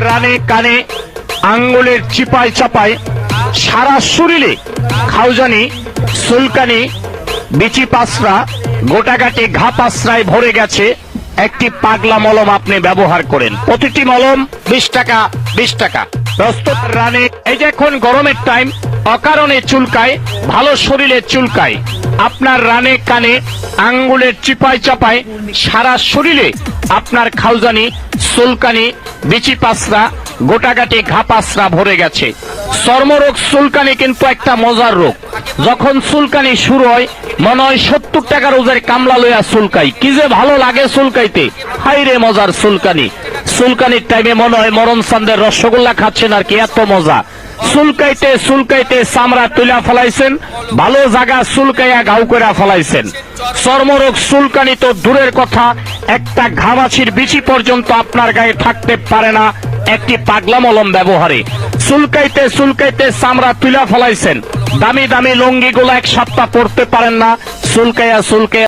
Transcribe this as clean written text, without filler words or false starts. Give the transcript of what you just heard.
রানে কানে আঙ্গুলের চিপায় চাপায় সারা শরীরে খাউজানি চুলকানি বিচি পাসরা গোটাগাটি ঘা পাসরায় ভরে গেছে একটি পাগলা মলম আপনি ব্যবহার করেন। প্রতিটি মলম 20 টাকা 20 টাকা। প্রস্তুত রানে এই যে এখন গরমের টাইম অকারণে চুলকায়, ভালো শরীরে চুলকায়, আপনার রানে কানে আঙ্গুলের চিপায় চাপায় সারা শরীরে আপনার খাউজানি চুলকানি বিচি পাসরা গোটাগাটি ঘা পাসরা ভরে গেছে। চর্মরোগ চুলকানি কিন্তু একটা মজার রোগ। যখন চুলকানি শুরু হয় মনে হয় 70 টাকার ওজের কামলা লইয়া চুলকাই, কি যে ভালো লাগে চুলকাইতে, হাইরে মজার চুলকানি। চুলকানির টাইমে মনে হয় মরণ চান্দের রসগোল্লা খাচ্ছেন আর কি, এত মজা। চুলকাইতে চুলকাইতে চামড়া তুলা ফলাইছেন, ভালো জায়গা চুলকাইয়া ঘাউ করে ফলাইছেন। চর্মরোগ চুলকানি তো দূরের কথা, একটা ঘামাছির বিচি পর্যন্ত আপনার গায়ে থাকতে পারে না একটি পাগলা মলম ব্যবহারে। চুলকাইতে চুলকাইতে চামড়া তুলা ফলাইছেন, দামি দামি লুঙ্গিগুলো এক সপ্তাহ পরতে পারেন না, চুলকাইয়া চুলকাইয়া